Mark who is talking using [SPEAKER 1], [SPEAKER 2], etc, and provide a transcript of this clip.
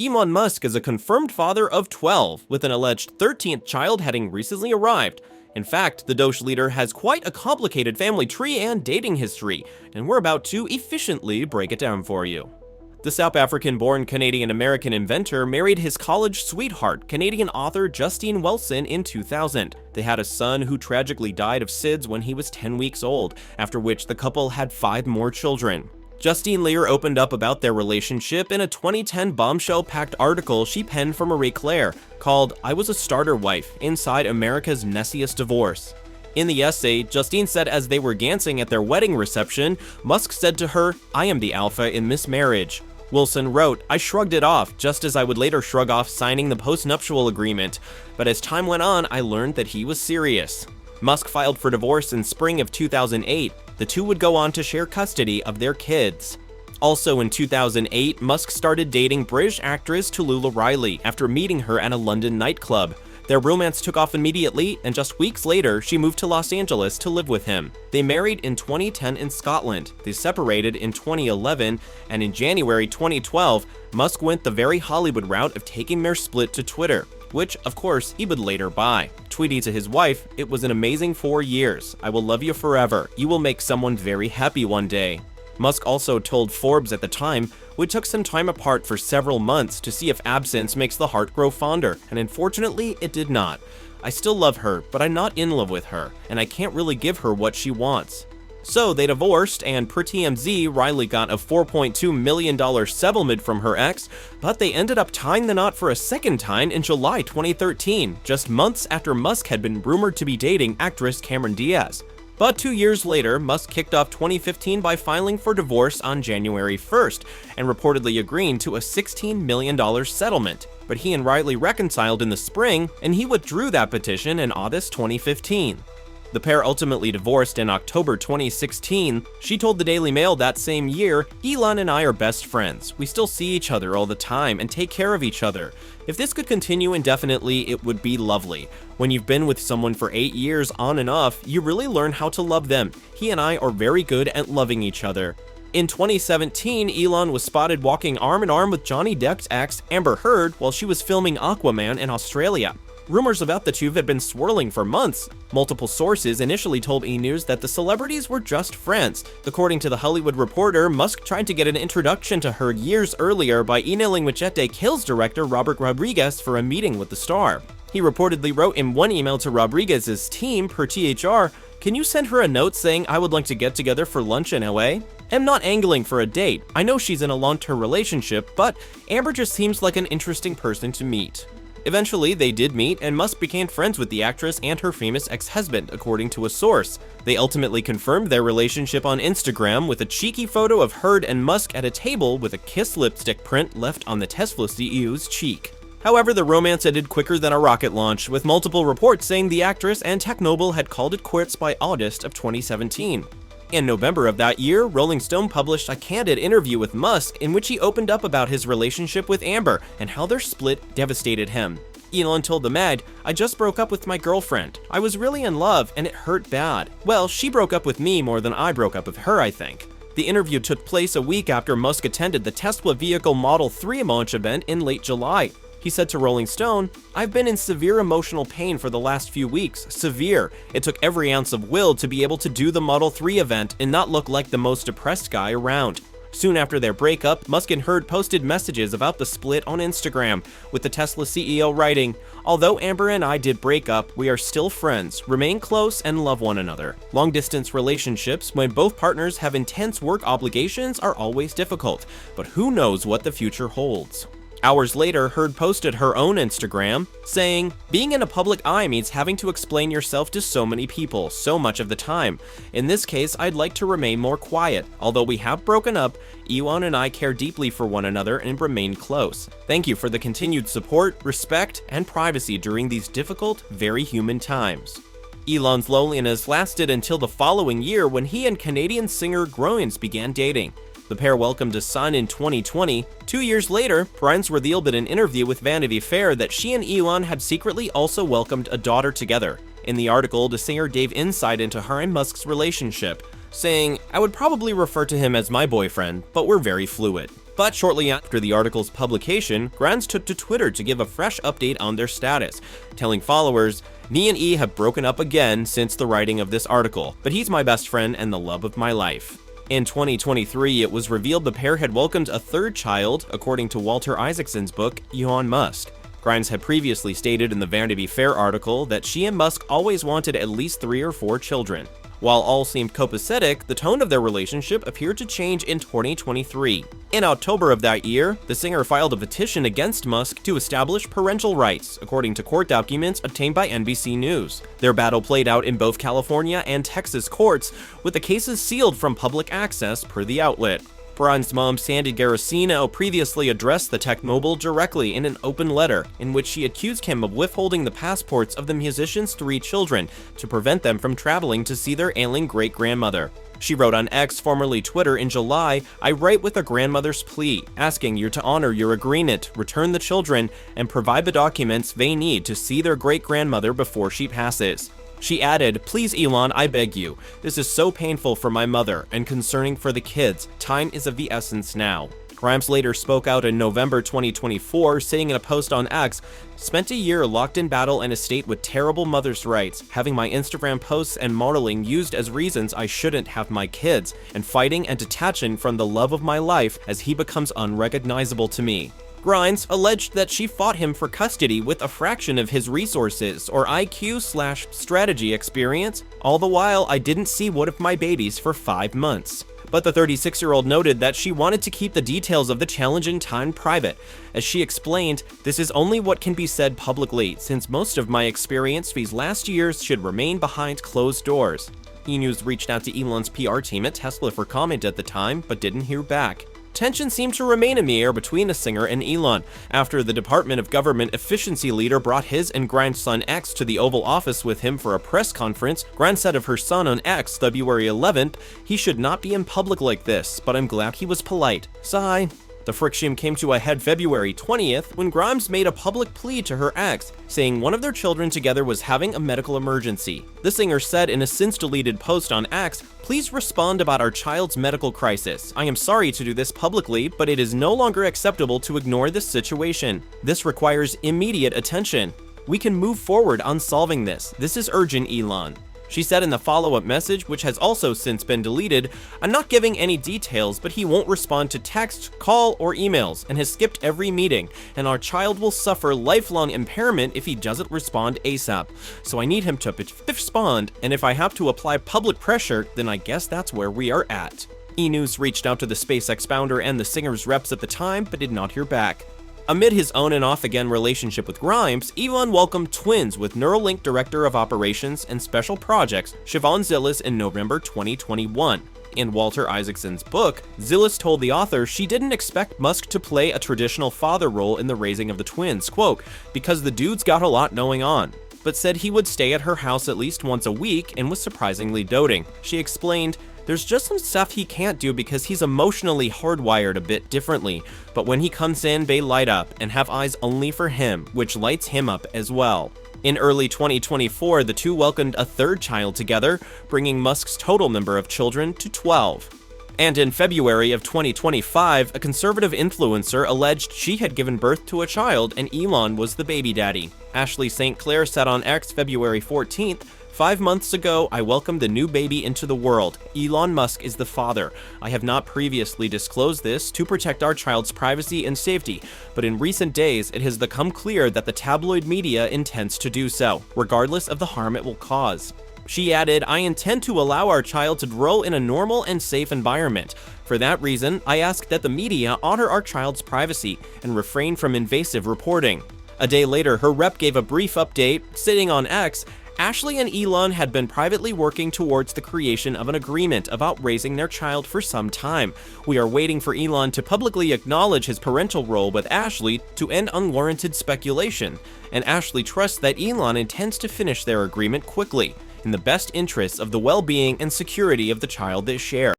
[SPEAKER 1] Elon Musk is a confirmed father of 12, with an alleged 13th child having recently arrived. In fact, the Doge leader has quite a complicated family tree and dating history, and we're about to efficiently break it down for you. The South African-born Canadian-American inventor married his college sweetheart, Canadian author Justine Wilson, in 2000. They had a son who tragically died of SIDS when he was 10 weeks old, after which the couple had 5 more children. Justine later opened up about their relationship in a 2010 bombshell-packed article she penned for Marie Claire called "I Was a Starter Wife: Inside America's Messiest Divorce." In the essay, Justine said as they were dancing at their wedding reception, Musk said to her, "I am the alpha in this marriage." Wilson wrote, "I shrugged it off, just as I would later shrug off signing the postnuptial agreement, but as time went on, I learned that he was serious." Musk filed for divorce in spring of 2008. The two would go on to share custody of their kids. Also in 2008, Musk started dating British actress Tallulah Riley after meeting her at a London nightclub. Their romance took off immediately, and just weeks later, she moved to Los Angeles to live with him. They married in 2010 in Scotland, they separated in 2011, and in January 2012, Musk went the very Hollywood route of taking their split to Twitter, which, of course, he would later buy. Tweeting to his wife, "It was an amazing 4 years. I will love you forever. You will make someone very happy one day." Musk also told Forbes at the time, "We took some time apart for several months to see if absence makes the heart grow fonder, and unfortunately, it did not. I still love her, but I'm not in love with her, and I can't really give her what she wants." So they divorced, and per TMZ, Riley got a $4.2 million settlement from her ex, but they ended up tying the knot for a second time in July 2013, just months after Musk had been rumored to be dating actress Cameron Diaz. But 2 years later, Musk kicked off 2015 by filing for divorce on January 1st, and reportedly agreeing to a $16 million settlement. But he and Riley reconciled in the spring, and he withdrew that petition in August 2015. The pair ultimately divorced in October 2016. She told the Daily Mail that same year, "Elon and I are best friends. We still see each other all the time and take care of each other. If this could continue indefinitely, it would be lovely. When you've been with someone for 8 years on and off, you really learn how to love them. He and I are very good at loving each other." In 2017, Elon was spotted walking arm in arm with Johnny Depp's ex, Amber Heard, while she was filming Aquaman in Australia. Rumors about the two had been swirling for months. Multiple sources initially told E! News that the celebrities were just friends. According to The Hollywood Reporter, Musk tried to get an introduction to her years earlier by emailing Machete Kills director Robert Rodriguez for a meeting with the star. He reportedly wrote in one email to Rodriguez's team, per THR, "Can you send her a note saying I would like to get together for lunch in LA? I'm not angling for a date. I know she's in a long-term relationship, but Amber just seems like an interesting person to meet." Eventually, they did meet, and Musk became friends with the actress and her famous ex-husband, according to a source. They ultimately confirmed their relationship on Instagram with a cheeky photo of Heard and Musk at a table with a kiss lipstick print left on the Tesla CEO's cheek. However, the romance ended quicker than a rocket launch, with multiple reports saying the actress and tech noble had called it quits by August of 2017. In November of that year, Rolling Stone published a candid interview with Musk in which he opened up about his relationship with Amber and how their split devastated him. Elon told the mag, "I just broke up with my girlfriend. I was really in love and it hurt bad. Well, she broke up with me more than I broke up with her, I think." The interview took place a week after Musk attended the Tesla vehicle Model 3 launch event in late July. He said to Rolling Stone, "I've been in severe emotional pain for the last few weeks, severe. It took every ounce of will to be able to do the Model 3 event and not look like the most depressed guy around." Soon after their breakup, Musk and Heard posted messages about the split on Instagram, with the Tesla CEO writing, "Although Amber and I did break up, we are still friends, remain close, and love one another. Long-distance relationships, when both partners have intense work obligations, are always difficult, but who knows what the future holds." Hours later, Heard posted her own Instagram, saying, "Being in a public eye means having to explain yourself to so many people, so much of the time. In this case, I'd like to remain more quiet. Although we have broken up, Elon and I care deeply for one another and remain close. Thank you for the continued support, respect, and privacy during these difficult, very human times." Elon's loneliness lasted until the following year when he and Canadian singer Grimes began dating. The pair welcomed a son in 2020. 2 years later, Grimes revealed in an interview with Vanity Fair that she and Elon had secretly also welcomed a daughter together. In the article, the singer gave insight into her and Musk's relationship, saying, "I would probably refer to him as my boyfriend, but we're very fluid." But shortly after the article's publication, Grimes took to Twitter to give a fresh update on their status, telling followers, "Me and E have broken up again since the writing of this article, but he's my best friend and the love of my life." In 2023, it was revealed the pair had welcomed a third child, according to Walter Isaacson's book, Elon Musk. Grimes had previously stated in the Vanity Fair article that she and Musk always wanted at least 3 or 4 children. While all seemed copacetic, the tone of their relationship appeared to change in 2023. In October of that year, the singer filed a petition against Musk to establish parental rights, according to court documents obtained by NBC News. Their battle played out in both California and Texas courts, with the cases sealed from public access per the outlet. Grimes' mom, Sandy Garacino, previously addressed the tech mogul directly in an open letter, in which she accused him of withholding the passports of the musician's 3 children to prevent them from traveling to see their ailing great-grandmother. She wrote on X, formerly Twitter, in July, "I write with a grandmother's plea, asking you to honor your agreement, return the children, and provide the documents they need to see their great-grandmother before she passes." She added, "Please, Elon, I beg you. This is so painful for my mother and concerning for the kids. Time is of the essence now." Grimes later spoke out in November 2024, saying in a post on X, "Spent a year locked in battle in a state with terrible mother's rights, having my Instagram posts and modeling used as reasons I shouldn't have my kids, and fighting and detaching from the love of my life as he becomes unrecognizable to me." Grimes alleged that she fought him for custody with a fraction of his resources or IQ/strategy experience. "All the while, I didn't see one of my babies for 5 months." But the 36-year-old noted that she wanted to keep the details of the challenging time private. As she explained, "This is only what can be said publicly, since most of my experience these last years should remain behind closed doors." E-News reached out to Elon's PR team at Tesla for comment at the time, but didn't hear back. Tension seemed to remain in the air between the singer and Elon. After the Department of Government efficiency leader brought his and Grimes' son X to the Oval Office with him for a press conference, Grimes said of her son on X, February 11th, "He should not be in public like this, but I'm glad he was polite. Sigh." The friction came to a head February 20th when Grimes made a public plea to her ex, saying one of their children together was having a medical emergency. The singer said in a since-deleted post on X, "Please respond about our child's medical crisis. I am sorry to do this publicly, but it is no longer acceptable to ignore this situation. This requires immediate attention. We can move forward on solving this. This is urgent, Elon." She said in the follow-up message, which has also since been deleted, "I'm not giving any details, but he won't respond to text, call, or emails, and has skipped every meeting, and our child will suffer lifelong impairment if he doesn't respond ASAP. So I need him to respond, and if I have to apply public pressure, then I guess that's where we are at." E-News reached out to the SpaceX founder and the singer's reps at the time, but did not hear back. Amid his on and off again relationship with Grimes, Elon welcomed twins with Neuralink Director of Operations and Special Projects, Siobhan Zillis, in November 2021. In Walter Isaacson's book, Zillis told the author she didn't expect Musk to play a traditional father role in the raising of the twins, quote, "because the dude's got a lot going on," but said he would stay at her house at least once a week and was surprisingly doting. She explained, "There's just some stuff he can't do because he's emotionally hardwired a bit differently, but when he comes in, they light up and have eyes only for him, which lights him up as well." In early 2024, the two welcomed a third child together, bringing Musk's total number of children to 12. And in February of 2025, a conservative influencer alleged she had given birth to a child and Elon was the baby daddy. Ashley St. Clair said on X February 14th, "5 months ago, I welcomed a new baby into the world. Elon Musk is the father. I have not previously disclosed this to protect our child's privacy and safety, but in recent days, it has become clear that the tabloid media intends to do so, regardless of the harm it will cause." She added, "I intend to allow our child to grow in a normal and safe environment. For that reason, I ask that the media honor our child's privacy and refrain from invasive reporting." A day later, her rep gave a brief update, sitting on X, Ashley and Elon had been privately working towards the creation of an agreement about raising their child for some time. We are waiting for Elon to publicly acknowledge his parental role with Ashley to end unwarranted speculation, and Ashley trusts that Elon intends to finish their agreement quickly, in the best interests of the well-being and security of the child they share.